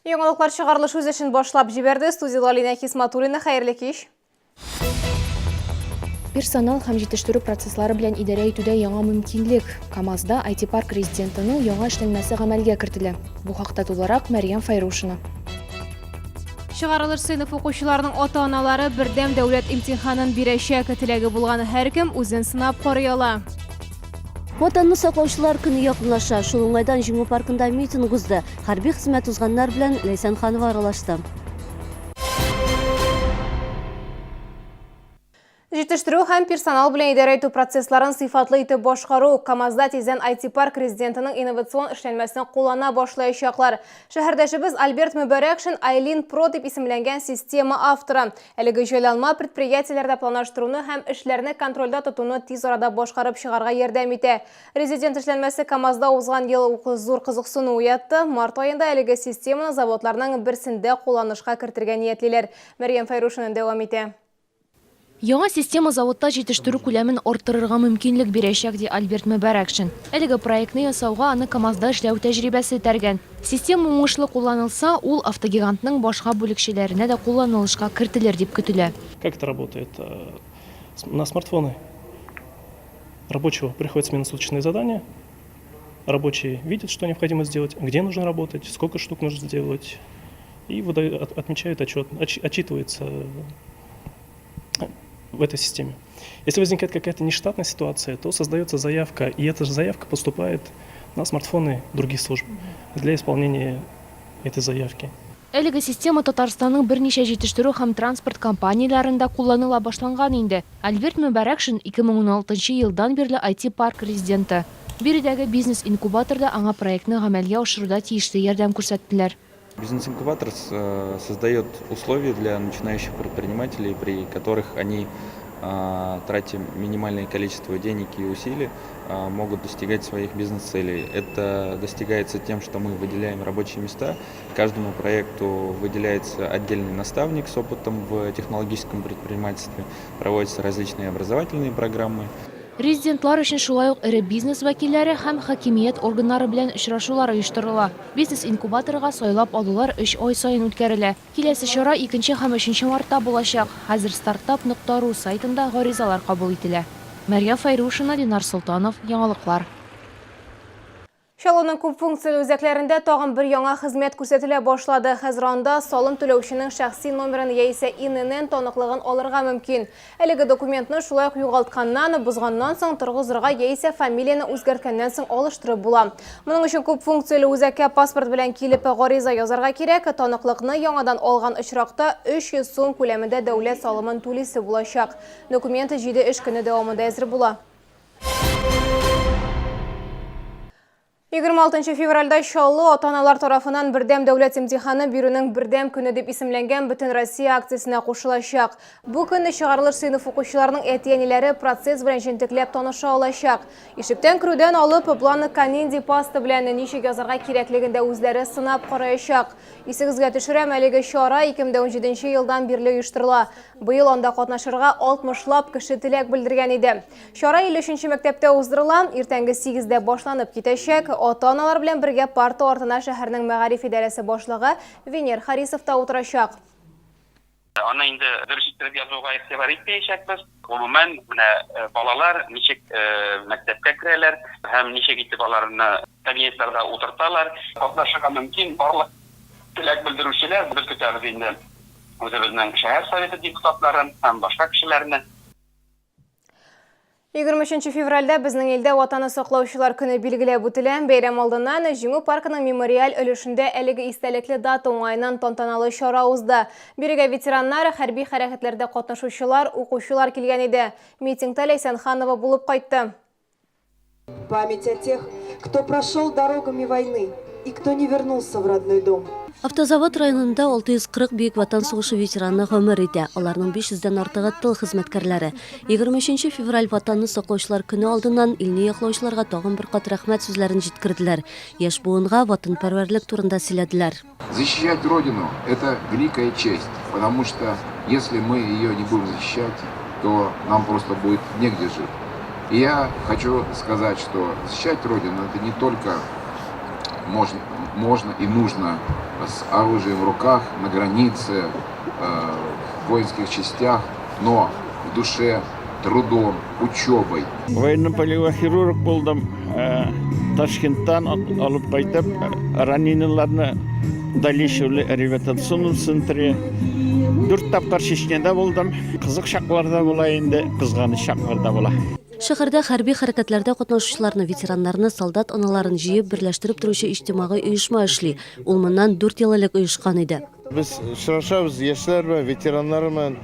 Яңалыклар чыгарылыш үз эшен башлап җибәрде. Студияда Алина Хисматуллина, хәерле кич. Персонал һәм җитештерү процесслары белән идарә итүдә яңа мөмкинлек. КАМАЗда IT-парк резидентының яңа эшләнмәсе гамәлгә кертелә. Бу хакта тулырак Мәрьям Файрушина. Чыгарылыш сыйныф укучыларының ата-аналары бердәм дәүләт имтиханын бирәчәк, теләге булган һәркем үзен сынап карый ала. Ватанны саклаучылар көне якынлаша. Шул уңайдан Җиңү паркында митинг узды. Хәрби хезмәт узганнар белән Ләйсән Ханова аралашты. Җитештерү һәм персонал белән идарә итү процессларын сыйфатлы итеп башкару. КАМАЗда тиздән IT-парк резидентының инновацион эшләнмәсен куллана башлаячаклар. Шәһәрдәшебез Альберт Мөбәрәкшин Айлин Про дип исемләнгән система авторы. Әлеге җайланма предприятиеләрдә планлаштыруны һәм эшләрне контрольдә тотуны тиз арада башкарып чыгарга ярдәм итә. Резидент эшләнмәсе КАМАЗда узган ел зур кызыксыну уятты. Март аенда әлеге системаны заводларның берсендә кулланышка кертергә ниятлиләр. Мәрьям Файрушина дәвам итә. Яңа система заводта җитештерү күләмен арттырырга мөмкинлек бирәчәк, ди Альберт Мөбәрәкшин. Әлеге проектны ясауга аны КАМАЗда эшләү тәҗрибәсе тәргән. Система уңышлы кулланылса, ул автогигантның башка бүлекчәләренә дә кулланылышка кертелер дип көтелә. Как это работает? На смартфоны рабочего приходит сменосуточное задание. Рабочий видит, что необходимо сделать, где нужно работать, сколько штук нужно сделать. И отмечает отчет, отчитывается в этой системе. Если возникает какая-то нештатная ситуация, то создается заявка, и эта же заявка поступает на смартфоны других служб для исполнения этой заявки. Әлеге система Татарстанның берничә җитештерү һәм транспорт компанияләрендә кулланыла башланган инде. Альберт Мөбәрәкшин 2016 елдан бирле IT-парк резиденты. Биредәге бизнес-инкубаторда аңа проектны гамәлгә ашыруда тиешле ярдәм күрсәттеләр. Бизнес-инкубатор создает условия для начинающих предпринимателей, при которых они, тратя минимальное количество денег и усилий, могут достигать своих бизнес-целей. Это достигается тем, что мы выделяем рабочие места. Каждому проекту выделяется отдельный наставник с опытом в технологическом предпринимательстве. Проводятся различные образовательные программы. Резидентлар өчен шулай ук эре бизнес вәкилләре һәм хакимият органнары белән очрашулар оештырыла. Бизнес-инкубаторга сайлап алулар 3 ай сайын үткәрелә. Киләсе чара 2 һәм 3 мартта булачак. Хәзер startup.ru сайтында гаризалар кабул ителә. Мәрьям Файрушина, Динар Солтанов, Яңалыклар. Шалоның күп функцияле үзәкләрендә тагын бер яңа хезмәт күрсәтелә башлады. Хәзер анда салым түләүченең шәхси номерын яисә ИНН таныклыгын алырга мөмкин. Әлеге документны шулай ук югалтканнан, бузганнан соң торгызырга яисә фамилияны үзгәрткәннән соң алыштырып була. Моның өчен күп функцияле үзәккә паспорт белән килеп гариза язарга кирәк. Таныклыкны яңадан алган очракта 300 сум күләмендә дәүләт салымын түлисе булачак. Документ 7 эш көне дәвамында әзер була. 26 февральдә Чаллы ата-аналар тарафынан бердәм дәүләт имтиханы бирүнең бердәм көне дип исемләнгән Бөтен Россия акциясына кушылачак. Бу көнне чыгарылыш сыйныф укучыларының әти-әниләре процесс белән җентекләп таныша алачак. Ишектән керүдән алып планы Канинди паста белән ничек язарга кирәклегендә үзләре сынап караячак. Исегезгә төшерәм, әлеге чара 2017 елдан бирле оештырыла. Быел анда катнашырга 60лап кеше теләк белдергән иде. Чара 53-нче мәктәптә уздырыла, иртәнге 8дә башланып китәчәк. Ата-аналар белән бергә парта артына шәһәрнең мәгариф идарәсе башлыгы Венер Харисов та утырачак. Аны инде дөрес итеп язуга игътибар итмәячәкбез. Гомумән, менә балалар ничек мәктәпкә керәләр һәм ничек итеп аларны кабинетларда утырталар, катнашырга мөмкин барлык теләк белдерүчеләр без көтәбез инде. Үзебезнең шәһәр советы депутатларын һәм башка кешеләрне. 23 февральдә безнең илдә ватанны саклаучылар көне билгеләп үтелә. Бәйрәм алдыннан Җиңү паркының мемориаль өлешендә әлеге истәлекле дата уңаеннан тантаналы чара узды. Бирегә ветераннар, хәрби хәрәкәтләрдә катнашучылар, укучылар килгән иде. Митингта Ләйсән Ханова булып кайтты. Память о тех, кто прошел дорогами войны и кто не вернулся в родной дом. Автозавод районында 640 бөек ватан сугышы ветераны гомер итә. Аларның 500дән артыгы тыл хезмәткәрләре. 23 февраль ватанны саклаучылар көне алдыннан илне яклаучыларга тагын бер кат рәхмәт сүзләрен җиткерделәр. Яшь буынга ватанпәрвәрлек турында сөйләделәр. Защищать Родину – это великая честь, потому что если мы ее не будем защищать, то нам просто будет негде жить. И я хочу сказать, что защищать Родину – это не только можно и нужно с оружием в руках, на границе, в воинских частях, но в душе трудом, учебой. Военно-полевой хирург болдым. Ташкенттан алып кайтып, раненыйларны дальнейший реабилитационный центре 4 тапкыр Чечняда болдым. Кызык шакларда була инде, кызганыч шакларда була. Шәһәрдә хәрби хәрәкәтләрдә катнашучыларны, ветераннарны, солдат аналарын җыеп берләштереп торучы иҗтимагый оешма эшли. Ул моннан 4 ел элек оешкан иде. Без очрашабыз, яшьләр белән, ветераннар белән,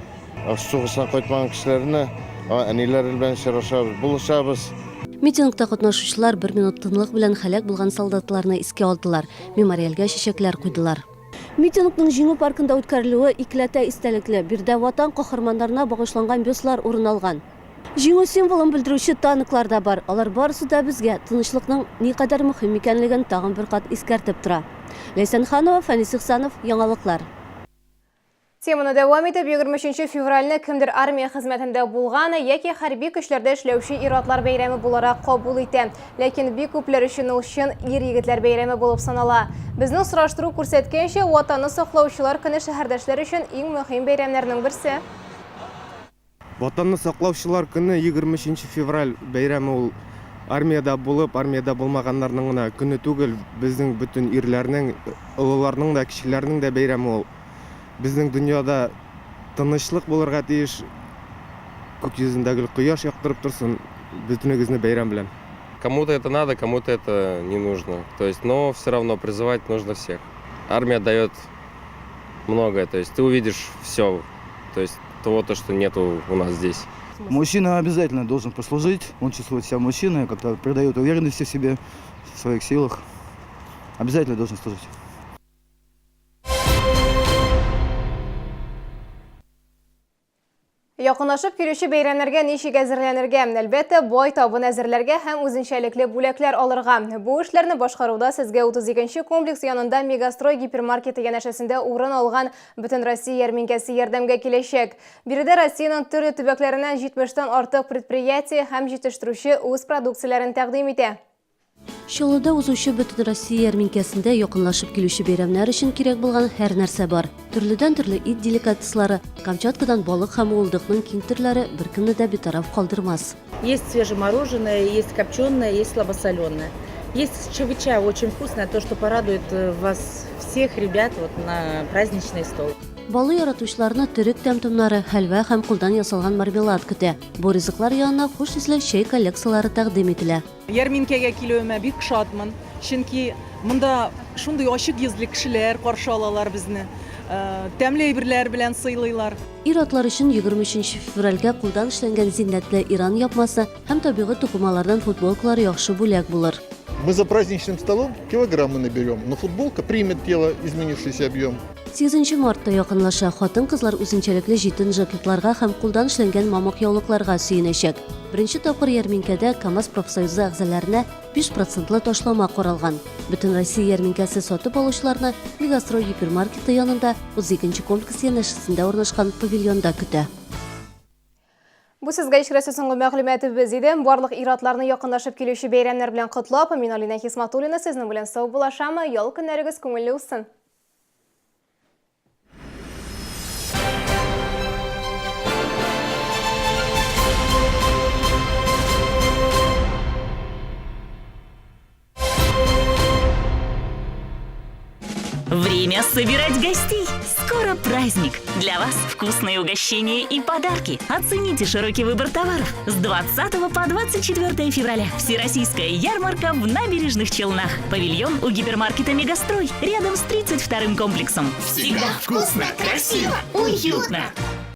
сугыштан кайткан кешеләрне, әниләр белән очрашабыз, булышабыз. Митингта катнашучылар 1 минут тынлык белән һәлак булган солдатларны искә алдылар, мемориалгә чәчәкләр куйдылар. Митингның җиңү паркында үткәрелүе икеләтә истәлекле, бирдә ватан каһарманнарына багышланган бюстлар урын алган. Җиңү символын белдерүче танклар да бар. Алар барысы да безгә тынычлыкның никадәр мөһим икәнлеген тагын бер кат искәртеп тора. Ләйсән Ханова, Фәнис Ихсанов, Яңалыклар. Теманы дәвам итеп, 23 февральне кемдер армия хезмәтендә булганы яки хәрби көчләрдә эшләүче ир-атлар бәйрәме буларак кабул итә. Ләкин бик күпләр өчен ул чын ир-егетләр бәйрәме булып санала. Безнең сораштыру күрсәткәнчә, ватанны саклаучылар көне шәһәрдәшләр өчен иң мөһим бәйрәмнәрнең берсе. Ватанны саклаучылар көне 23 февраль бәйрәме ул армияда булып, армияда булмаганнарның гына көне түгел, безнең бөтен ирләрнең, олыларның да, кичеләрнең дә бәйрәме ул. Безнең дөньяда тынычлык булырга тиеш, күк йөзендәге кояш яктырып торсын, бөтенегезне бәйрәм белән. Кому-то это надо, кому-то это не нужно. То есть, но все равно призывать нужно всех. Армия дает многое, то есть ты увидишь все, то есть того, что нету у нас здесь. Мужчина обязательно должен послужить, он чувствует себя мужчиной, как-то придает уверенности в себе, в своих силах. Обязательно должен служить. Якынлашып килүче бәйрәмнәргә ничек әзерләнергә? Әлбәттә, бай табын әзерләргә һәм үзенчәлекле бүләкләр алырга. Бу эшләрне башкаруда сезгә 32-нче комплекс янында Мегастрой гипермаркеты янәшәсендә урын алган Бөтен Россия ярминкәсе ярдәмгә киләчәк. Биредә Россиянең төрле төбәкләреннән 70-тән артык предприятие һәм җитештерүче үз продукцияләрен тәкъдим итә. Чаллыда узучы Бөтен Россия ярминкәсендә якынлашып килүче бәйрәмнәр өчен кирәк булган һәр нәрсә бар. Төрледән-төрле ит деликатеслары, Камчаткадан балык һәм уылдыкның киң төрләре беркемне дә битараф калдырмас. Есть свежемороженое, есть копченое, есть слабосоленое. Есть чавыча, очень вкусное, то, что порадует вас всех ребят вот на праздничный стол. Балы яратучыларны төрек тәм-томнары, хәлвә һәм кулдан ясалган мармелад көтә. Бу ризыклар янына хуш исле чәй коллекциялары тәкъдим ителә. Ярминкәгә килүемә бик шатмын. Чөнки монда шундый ачык йөзле кешеләр каршы алалар безне. Тәмле әйберләр белән сыйлыйлар. Ир-атлар өчен 23 февральгә кулдан эшләнгән зиннәтле Иран япмасы һәм табигый тукымалардан футболкалар яхшы бүләк булыр. Мы за праздничным столом килограммы наберем, но футболка примет тело изменившийся объем. 8 мартта якынлаша, хатын-кызлар үзенчәлекле җитен жакетларга һәм кулдан эшләнгән мамык яулыкларга сөенәчәк. Беренче тапкыр ярминкәдә КамАЗ профсоюзы әгъзаларына 5% ташлама каралган. Бөтен Россия ярминкәсе сатып алучыларны Мегастрой гипермаркеты янында 32-нче комплекс янәшәсендә урнашкан павильонда көтә. Бу сезгә ишкәрәсе соңгы мәгълүматыбыз иде. Барлык ир-атларны якынлашып килүче бәйрәмнәр белән котлап, мин Алина Хисматуллина сезнең белән сау булашамы. Ял көннәрегез күңелле үтсен. Время собирать гостей. Скоро праздник. Для вас вкусные угощения и подарки. Оцените широкий выбор товаров. С 20 по 24 февраля всероссийская ярмарка в Набережных Челнах. Павильон у гипермаркета «Мегастрой» рядом с 32-м комплексом. Всегда вкусно, красиво, уютно.